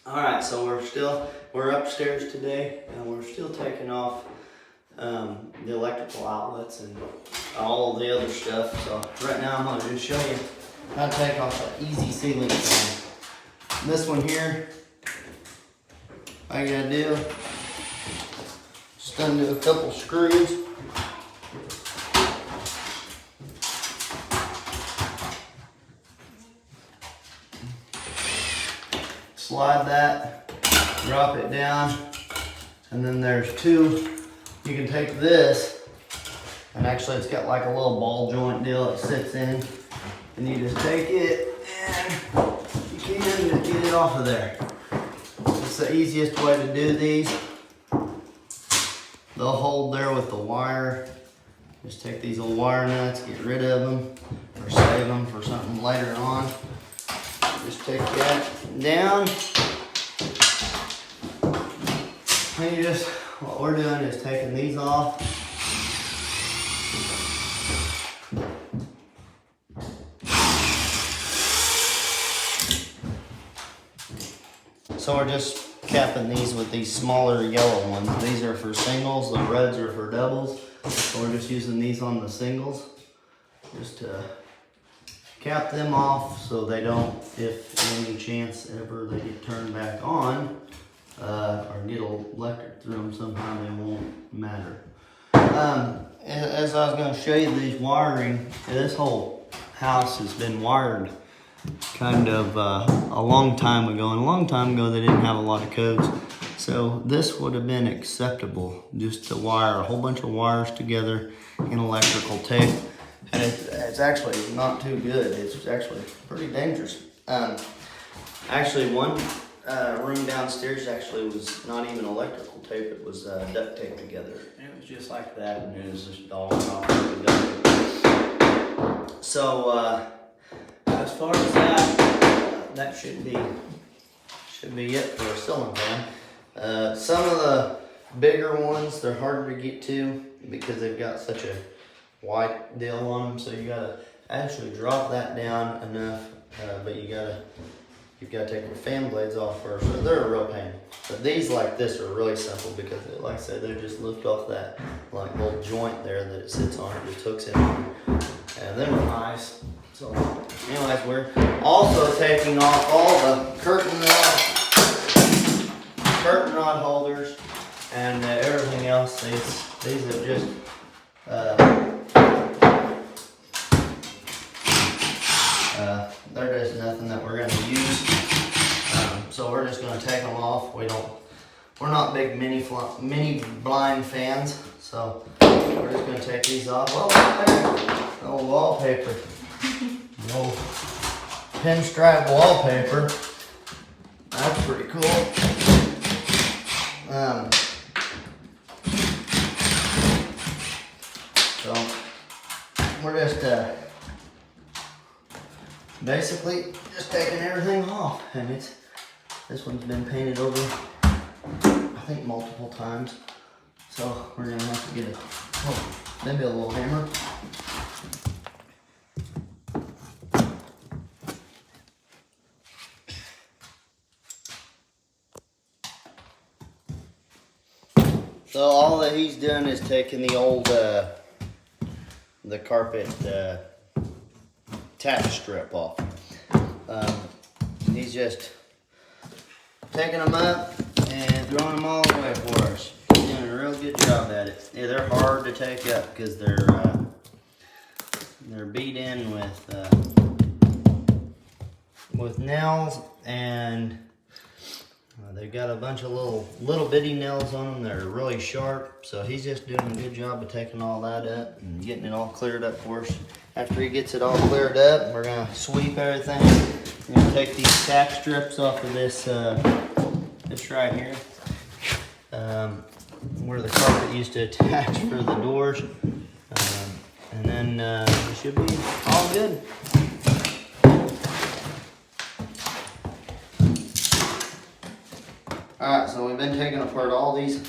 Alright, so we're upstairs today and we're still taking off the electrical outlets and all the other stuff. So right now I'm going to just show you how to take off an easy ceiling fan. This one here, all you gotta do, just undo a couple screws. Slide that, drop it down, and then there's two. You can take this, and actually it's got like a little ball joint deal it sits in, and you just take it and you can just get it off of there. It's the easiest way to do these. They'll hold there with the wire. Just take these little wire nuts, get rid of them, or save them for something later on. Just take that down. And you just, what we're doing is taking these off. So we're just capping these with these smaller yellow ones. These are for singles, the reds are for doubles. So we're just using these on the singles. Just to cap them off so they don't, if any chance ever they get turned back on, or get electric through them somehow, they won't matter. As I was going to show you these wiring, this whole house has been wired kind of a long time ago, and a long time ago they didn't have a lot of codes. So this would have been acceptable, just to wire a whole bunch of wires together in electrical tape. And it's actually not too good. It's actually pretty dangerous. Actually, one room downstairs actually was not even electrical tape. It was duct tape together. And it was just like that, and it was just all off the duct tape. So as far as that should be it for a ceiling fan. Some of the bigger ones, they're harder to get to because they've got such a white deal on them, so you gotta actually drop that down enough, but you've got to take your fan blades off first. So they're a real pain. But these like this are really simple because, like I said, they just lift off that like little joint there that it sits on. It just hooks in, and they're nice. So, anyways, we're also taking off all the curtain rod holders and everything else. These are just they're just nothing that we're going to use. So we're just going to take them off. We're not big mini blind fans, so we're just going to take these off. Oh, no wallpaper. No pinstripe wallpaper. That's pretty cool. So we're just basically just taking everything off, and this one's been painted over I think multiple times, so we're gonna have to get maybe a little hammer. So all that he's done is taking the old the carpet tack strip off. He's just taking them up and throwing them all away for us. He's doing a real good job at it. Yeah, they're hard to take up because they're beat in with nails, and they've got a bunch of little bitty nails on them that are really sharp. So he's just doing a good job of taking all that up and getting it all cleared up for us. After he gets it all cleared up, we're gonna sweep everything. We're gonna take these tack strips off of this right here, where the carpet used to attach for the doors, and then it should be all good. Alright, so we've been taking apart all these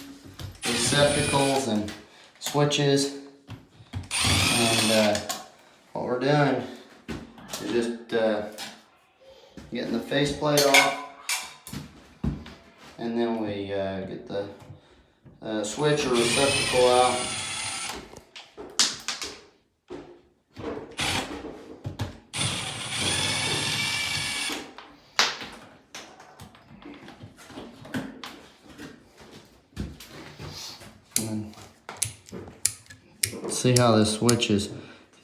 receptacles and switches, and what we're doing is just getting the faceplate off, And then we get the switch or receptacle out. And see how this switch is,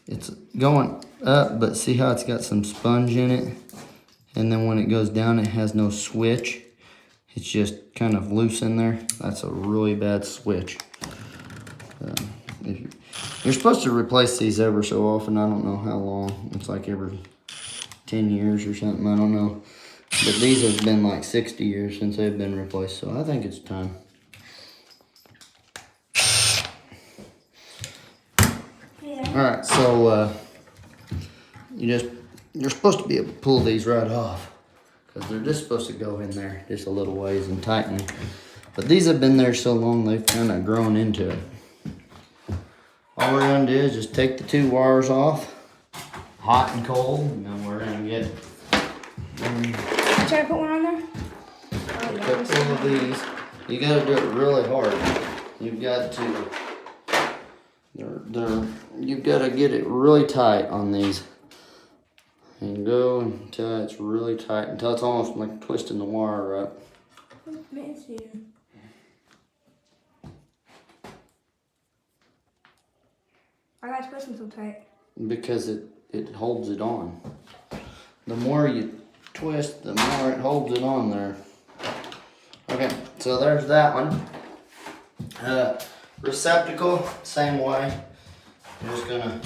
it's going up, but see how it's got some sponge in it? And then when it goes down, it has no switch. It's just kind of loose in there. That's a really bad switch. You're supposed to replace these ever so often. I don't know how long. It's like every 10 years or something. I don't know. But these have been like 60 years since they've been replaced. So I think it's time. Yeah. Alright, so you're supposed to be able to pull these right off. Because they're just supposed to go in there just a little ways and tighten. But these have been there so long they've kind of grown into it. All we're going to do is just take the 2 wires off, hot and cold, and then we're going to get Try to put one on there? a couple of these. You got to do it really hard. You've got to, you've got to get it really tight on these. And go until it's really tight, until it's almost like twisting the wire up. Let me see. Why are you twisting so tight? Because it holds it on. The more you twist, the more it holds it on there. Okay, so there's that one. Receptacle, same way. You're just gonna,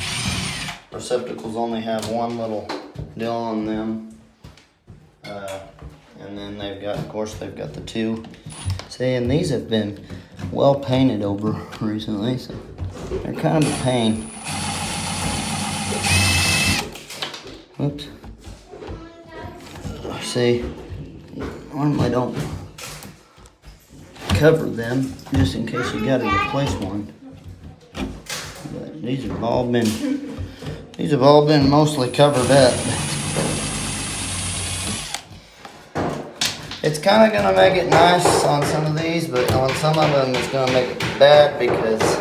receptacles only have one little deal on them. And then they've got, of course, they've got the 2. See, and these have been well painted over recently, so they're kind of a pain. Oops. See, normally don't cover them just in case you gotta replace one. But these have all been mostly covered up. It's kind of gonna make it nice on some of these, but on some of them it's gonna make it bad because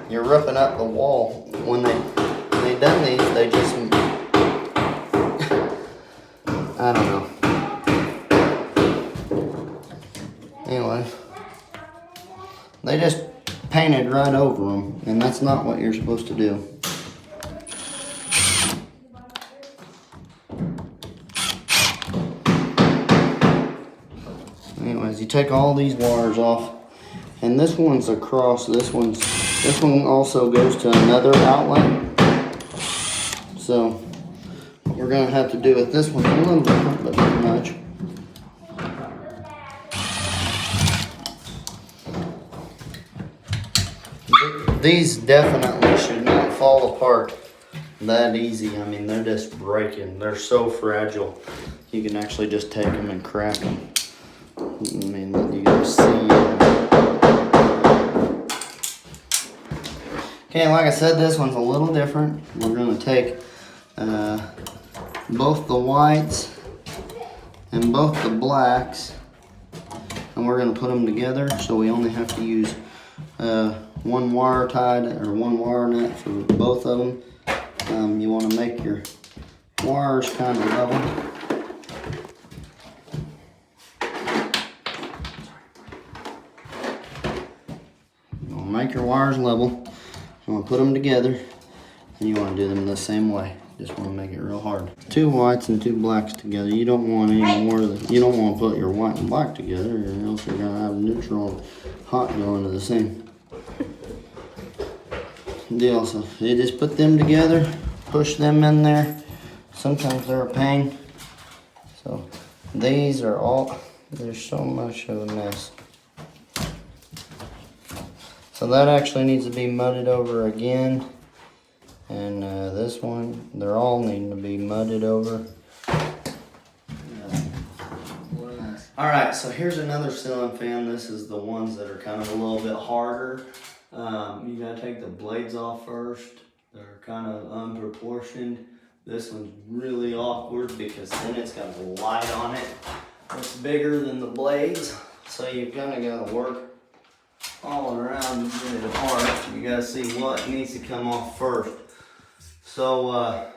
you're ripping up the wall. When they done these, they just, I don't know. Anyway, they just painted right over them, and that's not what you're supposed to do. Anyways, you take all these wires off, and this one's across. This one also goes to another outlet. So what we're gonna have to do with this one's a little different, but not much. These definitely should not fall apart that easy. I mean, they're just breaking. They're so fragile. You can actually just take them and crack them. I mean, you gotta see. Okay, like I said, this one's a little different. We're gonna take both the whites and both the blacks, and we're gonna put them together. So we only have to use one wire tied or one wire nut for both of them. You want to make your wires kind of level. You want to make your wires level. You want to put them together, and you want to do them the same way. Just want to make it real hard. 2 whites and 2 blacks together. You don't want any more. You don't want to put your white and black together, or else you're gonna have neutral and hot going to the same deal. So you just put them together, push them in there. Sometimes they're a pain. So these are all, there's so much of a mess. So that actually needs to be mudded over again. And this one, they're all needing to be mudded over. Alright, so here's another ceiling fan. This is the ones that are kind of a little bit harder. You gotta take the blades off first. They're kind of unproportioned. This one's really awkward because then it's got a light on it. It's bigger than the blades, so you've kind of got to work all around to get it apart. You got to see what needs to come off first. So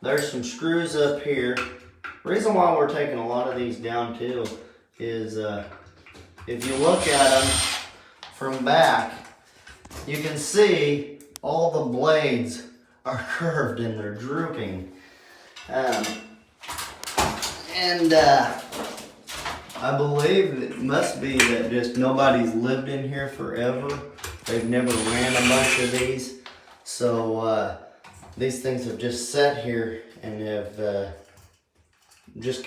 there's some screws up here. The reason why we're taking a lot of these down too is if you look at them from back, you can see all the blades are curved and they're drooping. I believe it must be that just nobody's lived in here forever. They've never ran a bunch of these. So these things have just sat here and have just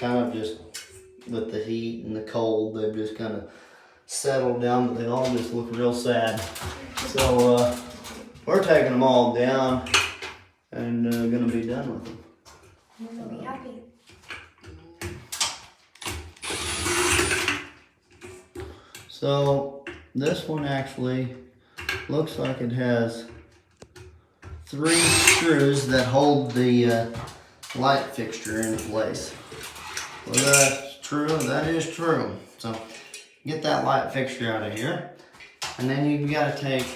with the heat and the cold, they've just kind of settled down, but they all just look real sad. So we're taking them all down and gonna be done with them. You're gonna be happy. So this one actually looks like it has 3 screws that hold the light fixture in place. Well, that's true. That is true. So get that light fixture out of here, and then you got to take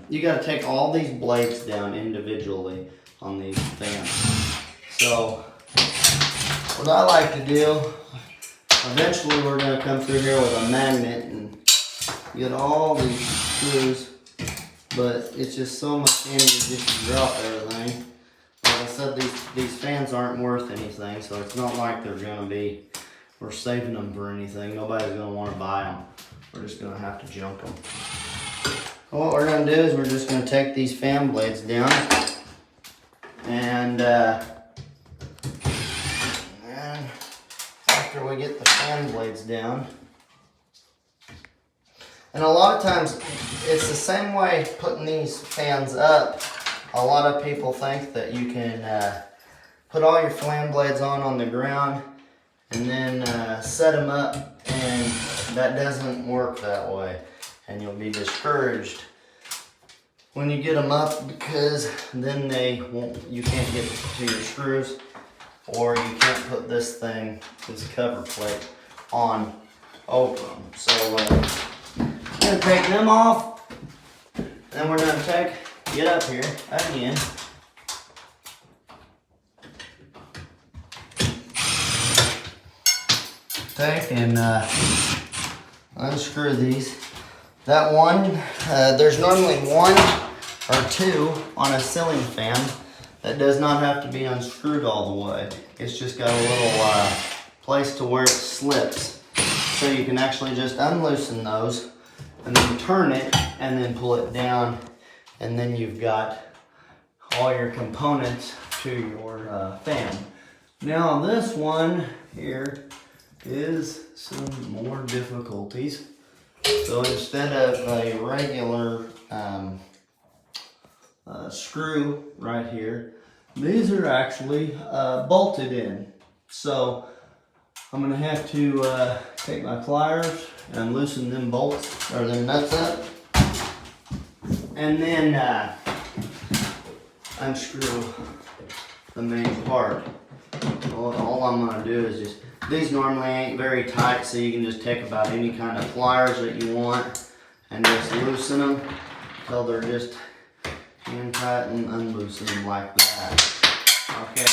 you got to take all these blades down individually on these fans. So what I like to do, eventually we're going to come through here with a magnet and get all these screws, but it's just so much easier just to drop everything. Like I said, these fans aren't worth anything, so it's not like they're going to be, we're saving them for anything. Nobody's going to want to buy them. We're just going to have to junk them. What we're going to do is we're just going to take these fan blades down and after we get the fan blades down, and a lot of times it's the same way putting these fans up. A lot of people think that you can put all your fan blades on the ground and then set them up, and that doesn't work that way, and you'll be discouraged when you get them up, because then you can't get to your screws, or you can't put this cover plate on over them. So I'm gonna take them off, then we're gonna get up here again. Take and unscrew these. That one, there's normally 1 or 2 on a ceiling fan that does not have to be unscrewed all the way. It's just got a little place to where it slips. So you can actually just unloosen those and then turn it and then pull it down, and then you've got all your components to your fan. Now this one here is some more difficulties. So instead of a regular screw right here, these are actually bolted in. So I'm gonna have to take my pliers and loosen them bolts or them nuts up, and then unscrew the main part. All I'm gonna do is just, these normally ain't very tight, so you can just take about any kind of pliers that you want and just loosen them until they're just hand tight, and unloosen them like that. Okay,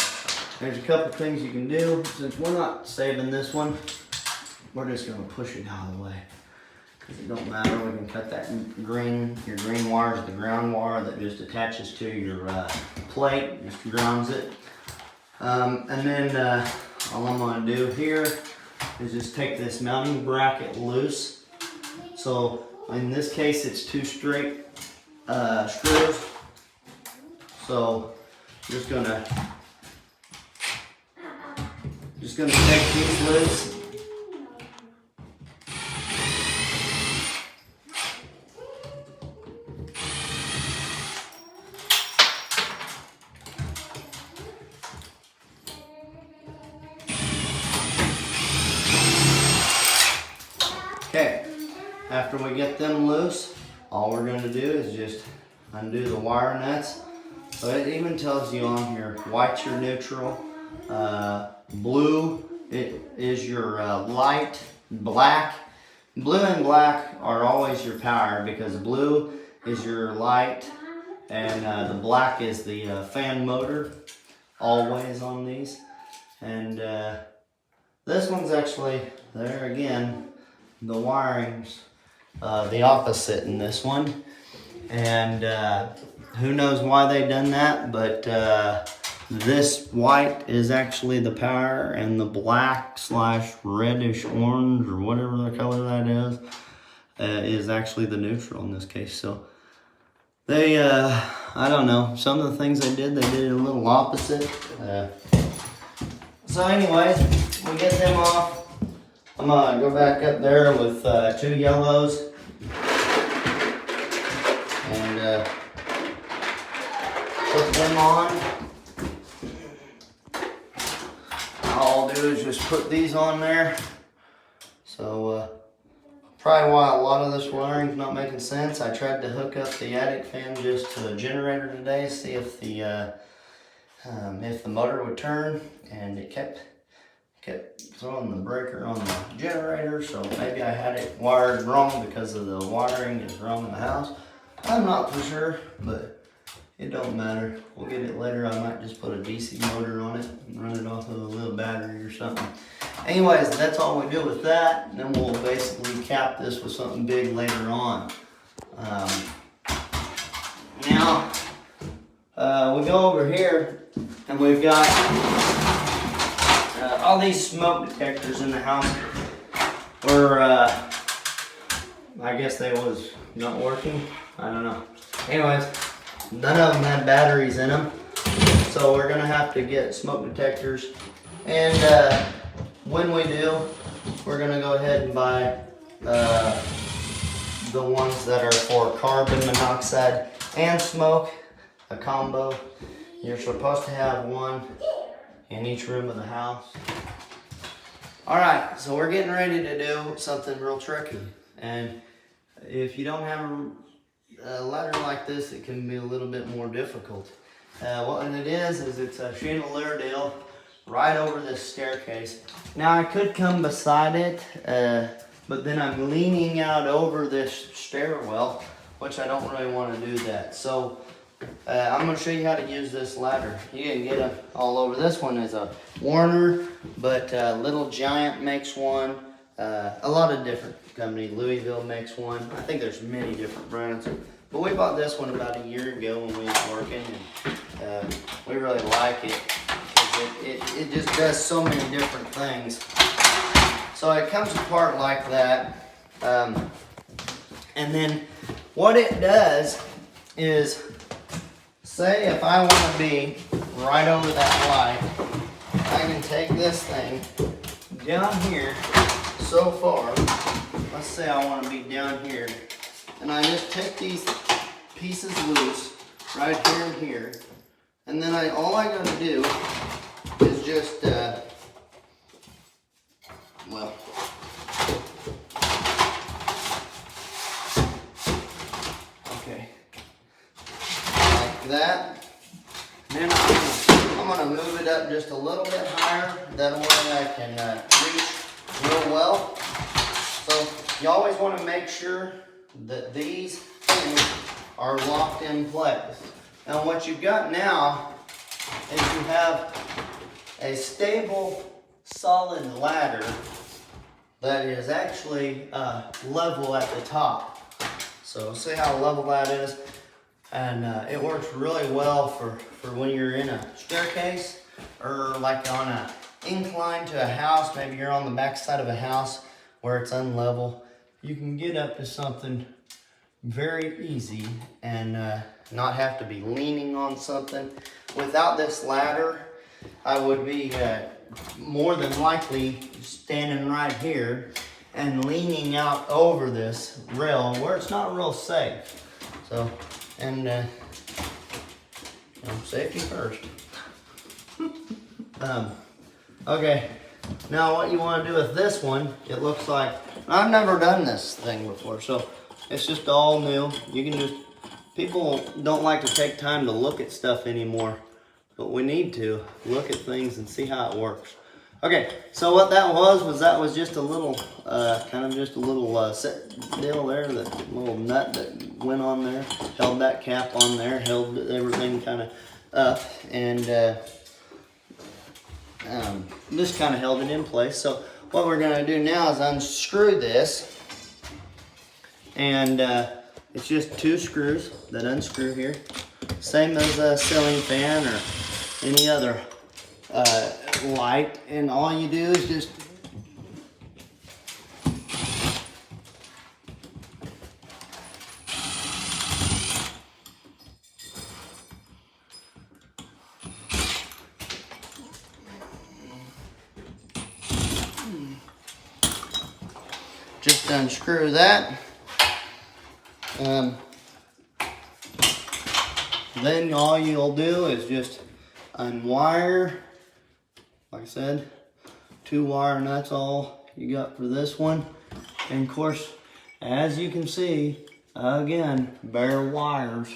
there's a couple things you can do. Since we're not saving this one, we're just gonna push it out of the way, because it don't matter. We can cut that your green wire is the ground wire that just attaches to your plate, just grounds it. And then all I'm gonna do here is just take this mounting bracket loose. So in this case, it's 2 straight screws. So I'm just gonna take these loose. Okay, after we get them loose, all we're going to do is just undo the wire nuts So it even tells you on here, white's your neutral, blue is your light, black. Blue and black are always your power because blue is your light and the black is the fan motor, always on these. And this one's actually, there again, the wiring's the opposite in this one. And who knows why they done that, but this white is actually the power and the black / reddish orange or whatever the color that is actually the neutral in this case. So they, I don't know, some of the things they did a little opposite. So anyways, we get them off. I'm gonna go back up there with 2 yellows. And put them on. All I'll do is just put these on there. So probably why a lot of this wiring's not making sense. I tried to hook up the attic fan just to a generator today, see if the motor would turn, and it kept throwing the breaker on the generator. So maybe I had it wired wrong because of the wiring is wrong in the house. I'm not for sure, but it don't matter. We'll get it later. I might just put a DC motor on it and run it off of a little battery or something. Anyways, that's all we do with that. And then we'll basically cap this with something big later on. Now, we go over here and we've got all these smoke detectors in the house were, I guess they was not working. I don't know. Anyways, none of them had batteries in them. So we're gonna have to get smoke detectors. And when we do, we're gonna go ahead and buy the ones that are for carbon monoxide and smoke, a combo. You're supposed to have one in each room of the house. All right, so we're getting ready to do something real tricky. And if you don't have a ladder like this, it can be a little bit more difficult. What it is it's a chandelier deal right over this staircase. Now I could come beside it, but then I'm leaning out over this stairwell, which I don't really want to do that. So I'm going to show you how to use this ladder. You can get them all over. This one is a Warner, but Little Giant makes one. A lot of different companies. Louisville makes one. I think there's many different brands. But we bought this one about a year ago when we was working, and we really like it because it just does so many different things. So it comes apart like that, and then what it does is, say if I want to be right over that light, I can take this thing down here so far. Let's say I want to be down here, and I just take these pieces loose right here and here, and then all I gotta do is just well, okay, like that. Then I'm gonna move it up just a little bit higher. That way I can reach real well. So you always want to make sure that these things are locked in place. And what you've got now is you have a stable, solid ladder that is actually level at the top. So see how level that is? And it works really well for when you're in a staircase or like on an incline to a house. Maybe you're on the back side of a house where it's unlevel. You can get up to something very easy and not have to be leaning on something. Without this ladder, I would be more than likely standing right here and leaning out over this rail where it's not real safe. So, and you know, safety first. Okay, now what you want to do with this one, it looks like, I've never done this thing before, so it's just all new. You can just people don't like to take time to look at stuff anymore, but we need to look at things and see how it works. Okay, so what that was just a little, kind of just a little set deal there, that little nut that went on there, held that cap on there, held everything kind of up, and just kind of held it in place. So what we're gonna do now is unscrew this, and it's just 2 screws that unscrew here, same as a ceiling fan or any other light, and all you do is just unscrew that. Then all you'll do is just unwire. Like I said, 2 wire nuts all you got for this one. And of course, as you can see, again, bare wires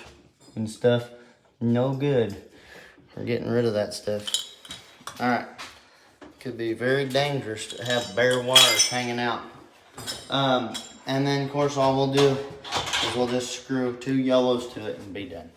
and stuff, no good for getting rid of that stuff. All right, could be very dangerous to have bare wires hanging out. And then of course all we'll do is we'll just screw 2 yellows to it and be done.